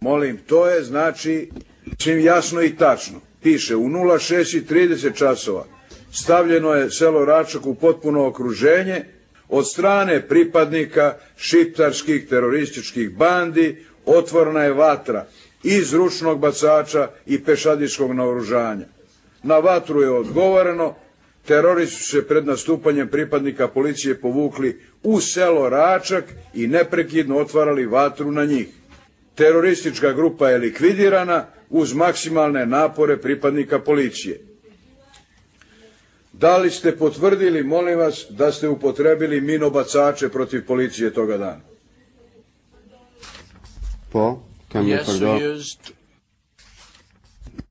Molim, to je znači čim jasno i tačno. Piše u 06:30 časova stavljeno je selo Račak u potpuno okruženje od strane pripadnika šiptarskih terorističkih bandi, otvorena je vatra iz ručnog bacača i pešadijskog naoružanja. Na vatru je odgovoreno, teroristi su se pred nastupanjem pripadnika policije povukli u selo Račak i neprekidno otvarali vatru na njih. Teroristička grupa je likvidirana uz maksimalne napore pripadnika policije. Da li ste potvrdili, molim vas, da ste upotrebili minobacače protiv policije toga dana?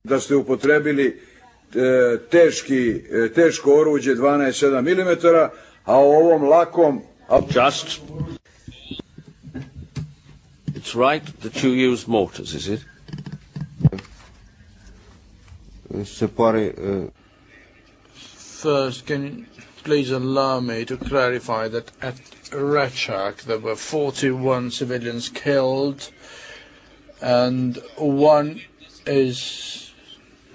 Da ste upotrebili teško oruđe 12,7 mm, a o ovom lakom... Just. It's right that you use mortars, is it? First, can you please allow me to clarify that at Rachak there were 41 civilians killed, and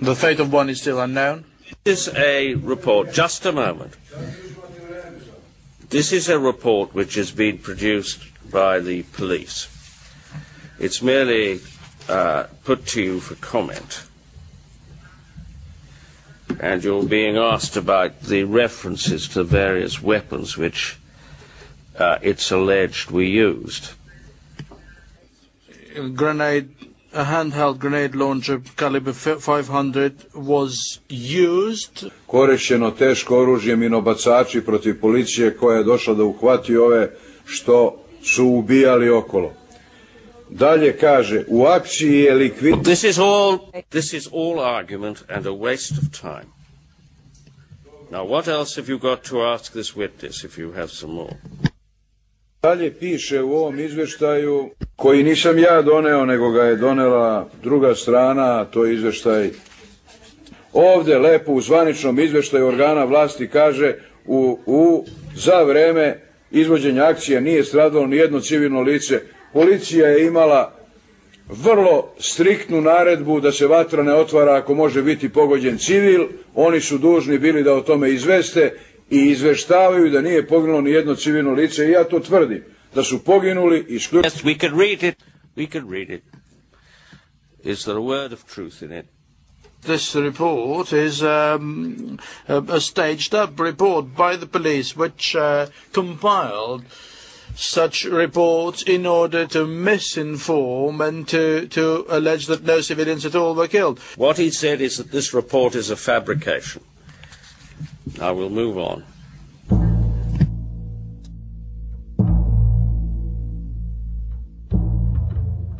the fate of one is still unknown? This is a report, just a moment. This is a report which has been produced by the police. It's merely put to you for comment. And you're being asked about the references to various weapons which it's alleged we used. A handheld grenade launcher caliber 500 was used. Korišćeno teško oružje, minobacači protiv policije koja je došla da uhvati ove što su ubijali okolo. Dalje kaže, u akciji je likvid... This is all argument and a waste of time. Now what else have you got to ask this witness if you have some more? Dalje piše u ovom izveštaju, koji nisam ja doneo, nego ga je donela druga strana, to je izveštaj. Ovdje lepo u zvaničnom izveštaju organa vlasti kaže za vreme izvođenja akcije nije stradalo ni jedno civilno lice. Policija je imala vrlo striktnu naredbu da se vatra ne otvara ako može biti pogođen civil. Oni su dužni bili da o tome izveste i izveštavaju da nije poginulo ni jedno civilno lice i ja to tvrdim, da su poginuli isključivo... Yes, we can read it. We can read it. Is there a word of truth in it? This report is a staged up report by the police which compiled such reports in order to misinform and to allege that no civilians at all were killed. What he said is that this report is a fabrication. Now we'll move on.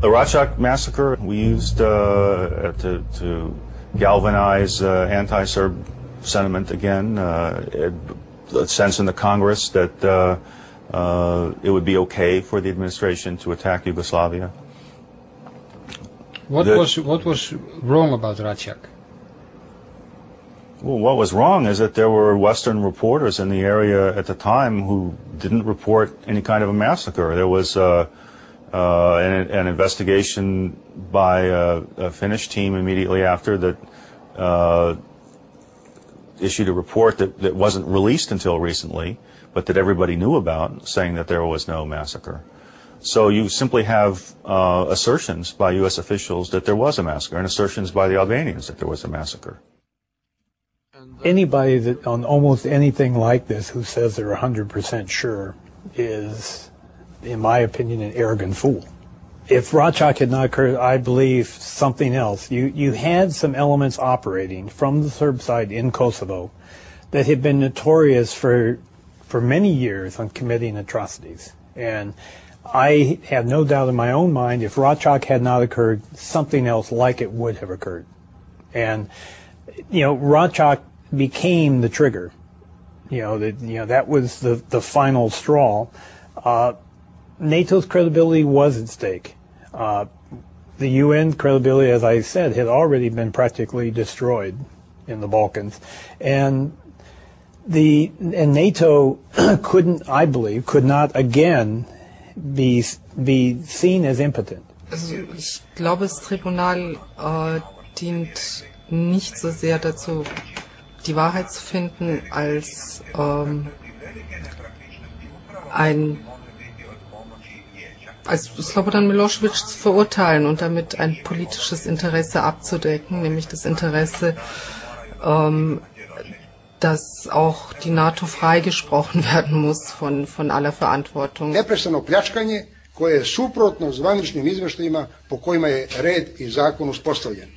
The Rachak massacre we used to galvanize anti-Serb sentiment again, a sense in the Congress that it would be okay for the administration to attack Yugoslavia. What was wrong about Rachak? Well, what was wrong is that there were Western reporters in the area at the time who didn't report any kind of a massacre. There was an investigation by a Finnish team immediately after that issued a report that wasn't released until recently, but that everybody knew about, saying that there was no massacre. So you simply have assertions by U.S. officials that there was a massacre, and assertions by the Albanians that there was a massacre. Anybody that on almost anything like this who says they're 100% sure is, in my opinion, an arrogant fool. If Rachak had not occurred, I believe something else. You had some elements operating from the Serb side in Kosovo that had been notorious for many years on committing atrocities. And I have no doubt in my own mind, if Rachak had not occurred, something else like it would have occurred. And, Rachak became the trigger. That was the final straw. NATO's credibility was at stake. The UN credibility, as I said, had already been practically destroyed in the Balkans. And NATO could not again be seen as impotent. Also ich glaube, das Tribunal dient nicht so sehr dazu, die Wahrheit zu finden, als als Slobodan Milošević zu verurteilen und damit ein politisches Interesse abzudecken, nämlich das Interesse, dass auch die NATO freigesprochen werden muss von aller Verantwortung. Neprestano pljačkanje koje je suprotno zvaničnim izveštajima po kojima je red i zakon uspostavljen.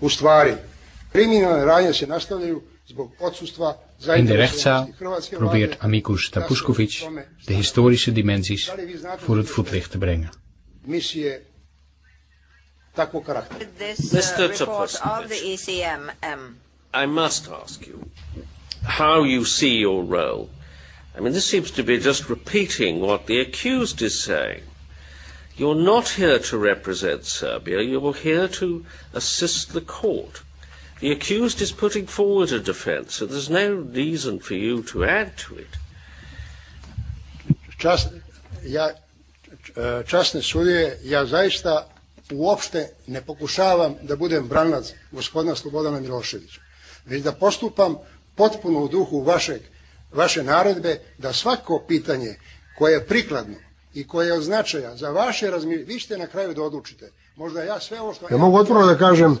U stvari, kriminalne radnje se nastavljaju zbog odsustva In de rechtszaal probeert Amicus Tapušković de historische dimensies voor het voetlicht te brengen. Misije takvog karaktera. Mr. Tapušković, I must ask you how you see your role. I mean, this seems to be just repeating what the accused is saying. You're not here to represent Serbia, you're here to assist the court. The accused is putting forward a defense, so there's no reason for you to add to it. Časne sudije, ja zaista uopšte ne pokušavam da budem branac gospodina Slobodana Miloševića, već da postupam potpuno u duhu vaše naredbe, da svako pitanje koje je prikladno i koje je od značaja za vaše razmišljanje, vi ćete na kraju da odlučite. Možda ja sve ovo što... Ja mogu otvoreno da kažem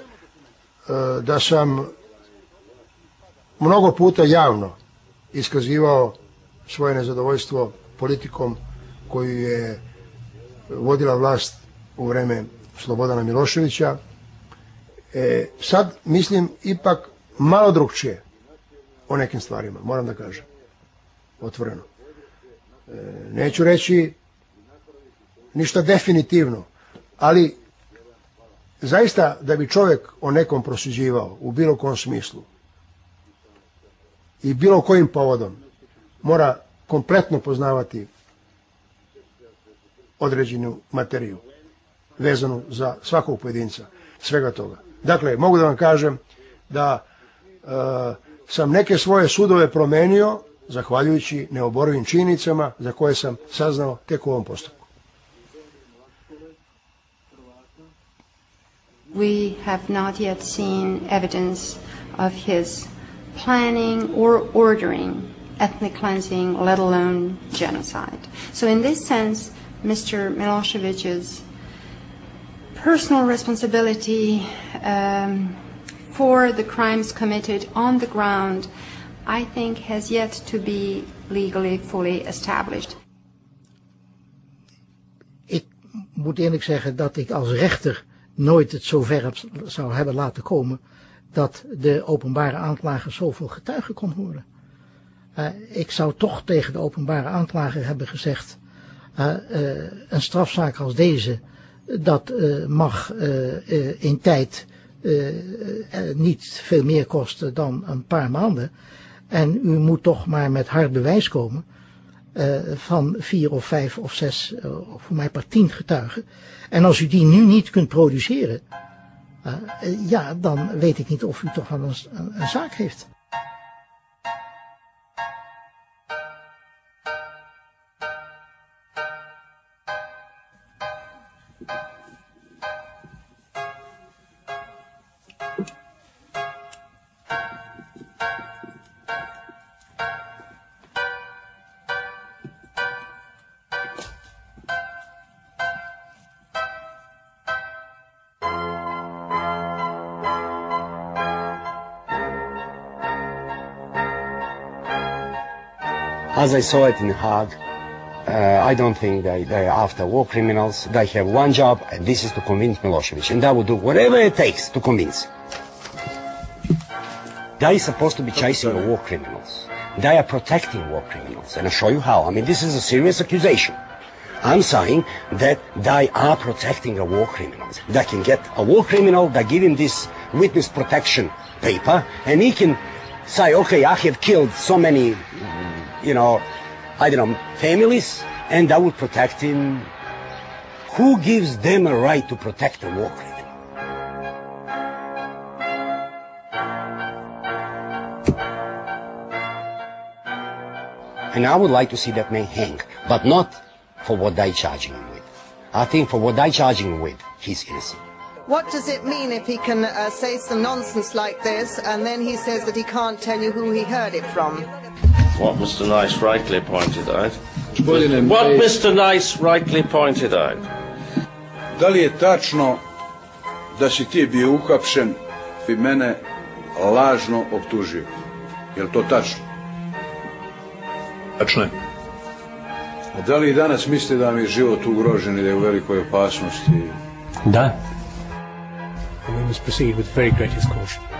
da sam mnogo puta javno iskazivao svoje nezadovoljstvo politikom koju je vodila vlast u vreme Slobodana Miloševića. Sad mislim ipak malo drukčije o nekim stvarima, moram da kažem, otvoreno. Neću reći ništa definitivno, ali zaista da bi čovjek o nekom prosuđivao u bilo kom smislu i bilo kojim povodom mora kompletno poznavati određenu materiju vezanu za svakog pojedinca, svega toga. Dakle, mogu da vam kažem da sam neke svoje sudove promenio zahvaljujući neoborivim činjenicama za koje sam saznao tek u ovom postupku. We have not yet seen evidence of his planning or ordering ethnic cleansing, let alone genocide. So in this sense, Mr. Milosevic's personal responsibility for the crimes committed on the ground, I think, has yet to be legally fully established. Ik moet eerlijk zeggen dat ik als rechter nooit het zover zou hebben laten komen dat de openbare aanklager zoveel getuigen kon horen. Ik zou toch tegen de openbare aanklager hebben gezegd, een strafzaak als deze, dat mag in tijd niet veel meer kosten dan een paar maanden. En u moet toch maar met hard bewijs komen van 4 of 5 of 6, voor mij maar 10 getuigen. En als u die nu niet kunt produceren, ja, dan weet ik niet of u toch wel een zaak heeft. As I saw it in Hague, I don't think they are after war criminals. They have one job, and this is to convince Milošević, and they will do whatever it takes to convince. They are supposed to be chasing war criminals. They are protecting war criminals, and I'll show you how. I mean, this is a serious accusation. I'm saying that they are protecting a war criminals. They can get a war criminal, they give him this witness protection paper, and he can say, okay, I have killed so many, you know, I don't know, families, and I will protect him. Who gives them a right to protect a war criminal? And I would like to see that man hang, but not for what they're charging him with. I think for what I charge him with, he's innocent. What does it mean if he can say some nonsense like this and then he says that he can't tell you who he heard it from? What Mr. Nice rightly pointed out. What Mr. Nice rightly pointed out. Da li je tačno da si ti bio uhapšen i mene lažno optužio? Je li to tačno? Tačno je. A da li i danas mislite da mi je život ugrožen i da je u velikoj opasnosti? Da. And we must proceed with very greatest caution.